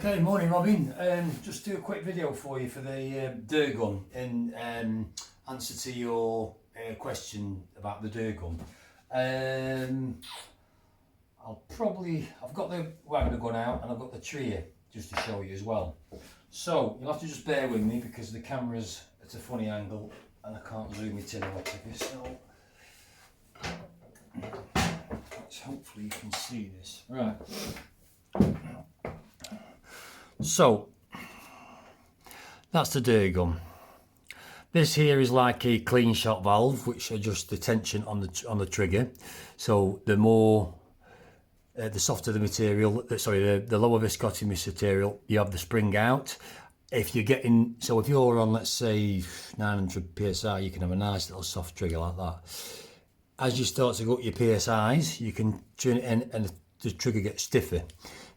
Okay, morning Robin. Just do a quick video for you for the Dur gun in answer to your question about the Dur gun. I've got the Wagner gun out and I've got the tree just to show you as well. So you'll have to just bear with me because the camera's at a funny angle and I can't zoom it in or whatever. So hopefully you can see this. Right. So that's the Dur gun. This here is like a clean shot valve which adjusts the tension on the trigger. So the more the softer the material, the lower viscosity material, you have the spring out. If you're getting, so if you're on, let's say 900 psi, you can have a nice little soft trigger like that. As you start to go up your psi's, you can turn it in and the trigger gets stiffer.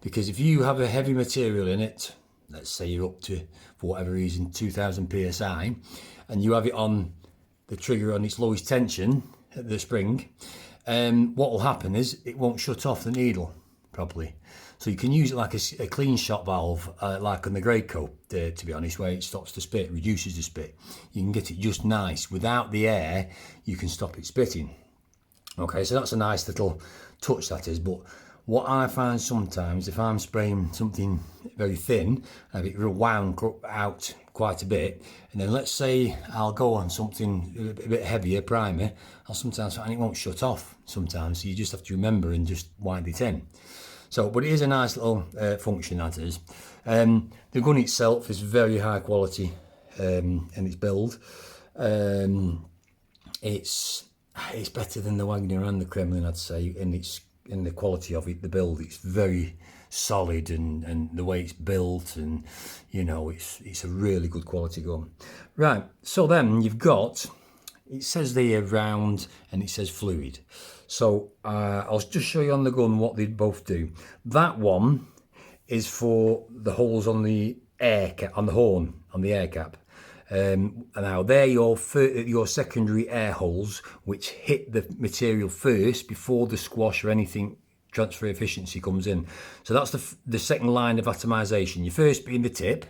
Because if you have a heavy material in it, let's say you're up to, for whatever reason, 2000 psi, and you have it on the trigger on its lowest tension, the spring, what will happen is it won't shut off the needle properly. So you can use it like a clean shot valve, like on the Graco, to be honest, where it stops the spit, reduces the spit. You can get it just nice. Without the air, you can stop it spitting. Okay, so that's a nice little touch, that is. But what I find sometimes, if I'm spraying something very thin, have it wound out quite a bit, and then let's say I'll go on something a bit heavier, primer, I'll sometimes find it won't shut off sometimes, so you just have to remember and just wind it in. So, but it is a nice little function, that is. The gun itself is very high quality in its build. It's better than the Wagner and the Kremlin, I'd say, in the quality of it, the build. It's very solid and the way it's built, and you know, it's a really good quality gun. Right, so then you've got, it says there round and it says fluid. So I'll just show you on the gun what they both do. That one is for the holes on the air cap, on the horn, on the air cap. Now they're your secondary air holes which hit the material first before the squash or anything transfer efficiency comes in. So that's the second line of atomization. Your first being the tip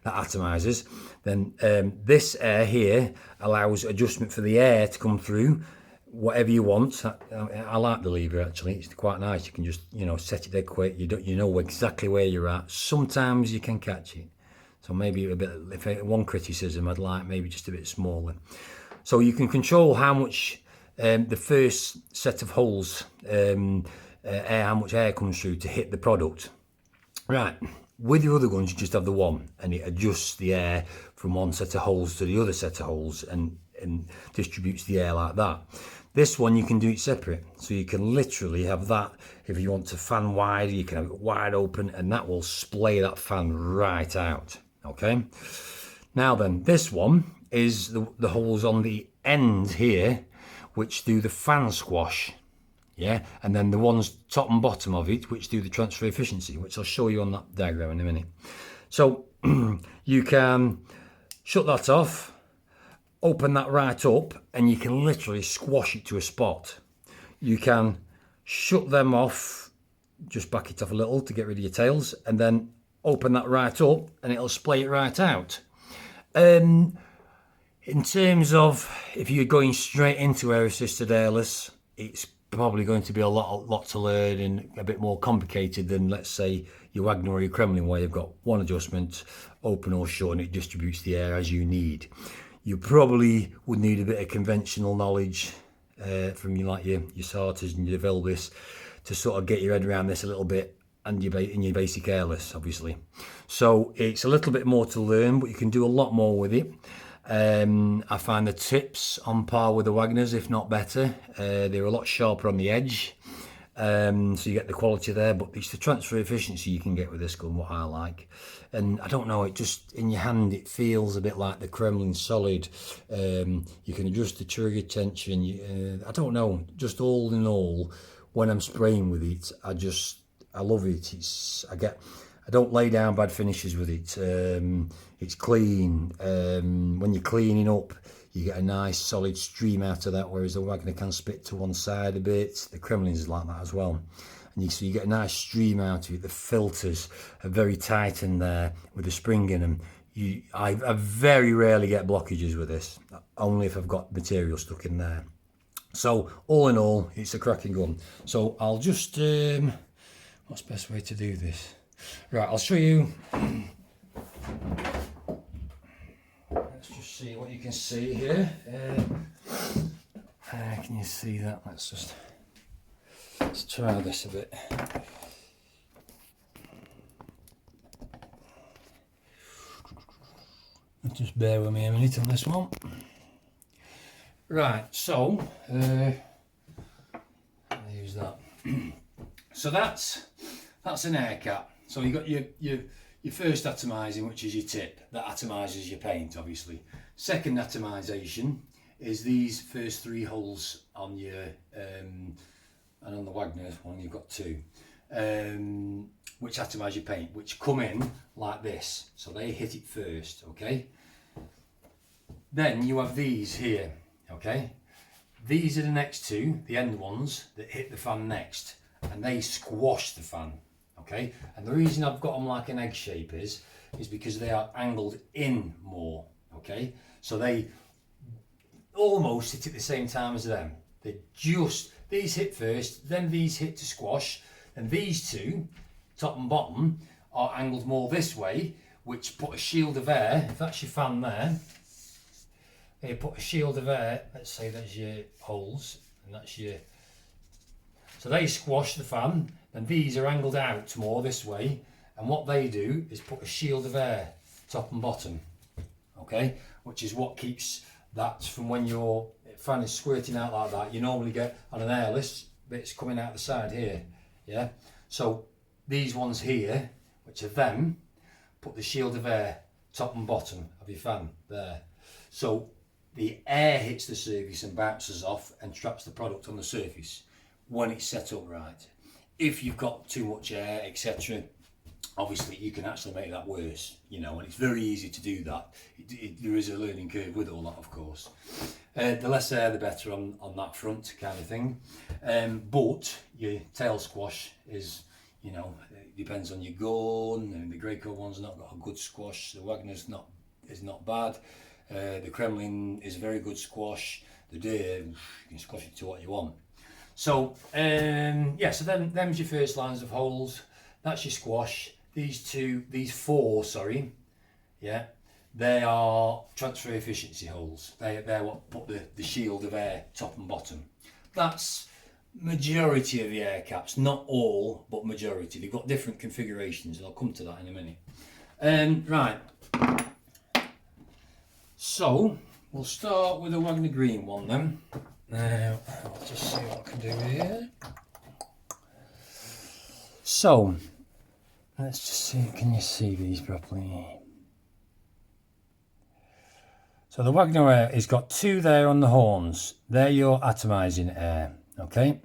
that atomizes, then this air here allows adjustment for the air to come through whatever you want. I like the lever, actually. It's quite nice. You can just, you know, set it dead quick. You know exactly where you're at. Sometimes you can catch it. So maybe a bit, if one criticism I'd like, maybe just a bit smaller. So you can control how much the first set of holes, how much air comes through to hit the product. Right, with your other guns you just have the one, and it adjusts the air from one set of holes to the other set of holes and distributes the air like that. This one you can do it separate, so you can literally have that. If you want to fan wide, you can have it wide open and that will splay that fan right out. Okay, now then, this one is the holes on the end here which do the fan squash, yeah, and then the ones top and bottom of it which do the transfer efficiency, which I'll show you on that diagram in a minute. So you can shut that off, open that right up, and you can literally squash it to a spot. You can shut them off, just back it off a little to get rid of your tails, and then open that right up and it'll splay it right out. In terms of if you're going straight into air assisted airless, it's probably going to be a lot to learn and a bit more complicated than, let's say, your Wagner or your Kremlin, where you've got one adjustment, open or shut, and it distributes the air as you need. You probably would need a bit of conventional knowledge from your Sarters and your Vilbis to sort of get your head around this a little bit, and in your basic airless, obviously. So it's a little bit more to learn, but you can do a lot more with it. I find the tips on par with the Wagners, if not better. They're a lot sharper on the edge, so you get the quality there, but it's the transfer efficiency you can get with this gun, what I like. And I don't know, it just, in your hand, it feels a bit like the Kremlin Solid. You can adjust the trigger tension. I don't know, just all in all, when I'm spraying with it, I love it. I don't lay down bad finishes with it. It's clean. When you're cleaning up, you get a nice solid stream out of that, whereas the Wagner can spit to one side a bit. The Kremlin's is like that as well. and you get a nice stream out of it. The filters are very tight in there with the spring in them. I very rarely get blockages with this, only if I've got material stuck in there. So all in all, it's a cracking gun. So I'll just what's the best way to do this? Right, I'll show you. Let's just see what you can see here. Can you see that? Let's try this a bit. Just bear with me a minute on this one. Right, so I'll use that. So that's an air cap. So you got your first atomizing, which is your tip. That atomizes your paint, obviously. Second atomization is these first 3 holes on your and on the Wagner one you've got 2, which atomize your paint, which come in like this. So they hit it first, okay? Then you have these here, okay? These are the next 2, the end ones that hit the fan next, and they squash the fan, okay? And the reason I've got them like an egg shape is because they are angled in more, okay? So they almost hit at the same time as them. These hit first, then these hit to squash, and these 2, top and bottom, are angled more this way, which put a shield of air. If that's your fan there, you put a shield of air, let's say that's your holes, and that's your, so they squash the fan, and these are angled out more this way, and what they do is put a shield of air top and bottom, okay, which is what keeps that from when your fan is squirting out like that. You normally get on an airless bits coming out the side here, yeah. So these ones here, which are them, put the shield of air top and bottom of your fan there. So the air hits the surface and bounces off and traps the product on the surface when it's set up right. If you've got too much air, etc., obviously you can actually make that worse, you know, and it's very easy to do that. There is a learning curve with all that, of course. The less air the better on that front kind of thing. But your tail squash is, you know, it depends on your gun, and the Graco one's not got a good squash, the Wagner's is not bad, the Kremlin is a very good squash, the Deer, you can squash it to what you want. So yeah, so them's your first lines of holes. That's your squash. These 4, sorry, yeah, they are transfer efficiency holes. They're what put the shield of air top and bottom. That's majority of the air caps, not all, but majority. They've got different configurations, and I'll come to that in a minute. Right, so we'll start with the Wagner green one then. Now, I'll just see what I can do here. So, let's just see, can you see these properly? So the Wagner air has got 2 there on the horns. They're your atomizing air, okay?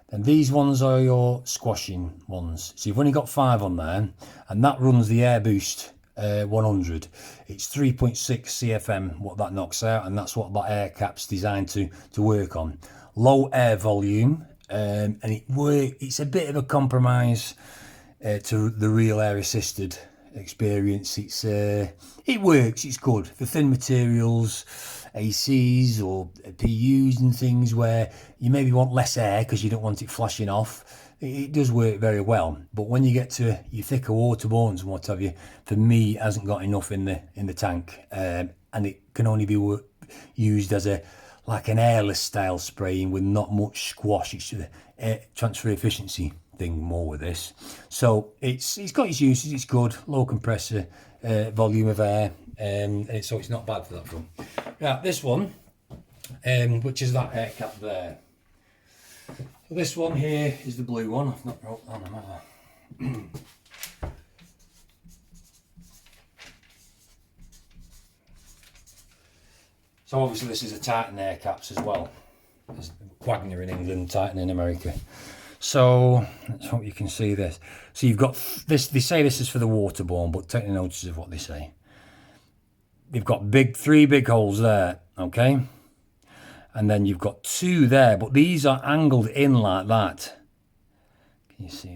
And these ones are your squashing ones. So you've only got 5 on there, and that runs the Air Boost 100. It's 3.6 CFM what that knocks out, and that's what that air cap's designed to work on. Low air volume, and it's a bit of a compromise to the real air assisted experience. It works, it's good for thin materials, ACs or PUs and things where you maybe want less air because you don't want it flashing off. It does work very well, but when you get to your thicker waterbornes and what have you, for me, it hasn't got enough in the tank, and it can only be used as like an airless style spraying with not much squash. It's a transfer efficiency thing more with this. So it's got its uses. It's good, low compressor volume of air, so it's not bad for that front. Right, this one, which is that air cap there. So this one here is the blue one. I've not wrote that on, have I? So obviously this is a Titan air caps as well. There's Wagner in England, Titan in America. So let's hope you can see this. So you've got this, they say this is for the waterborne, but take notice of what they say. You've got 3 big holes there, okay? And then you've got 2 there, but these are angled in like that. Can you see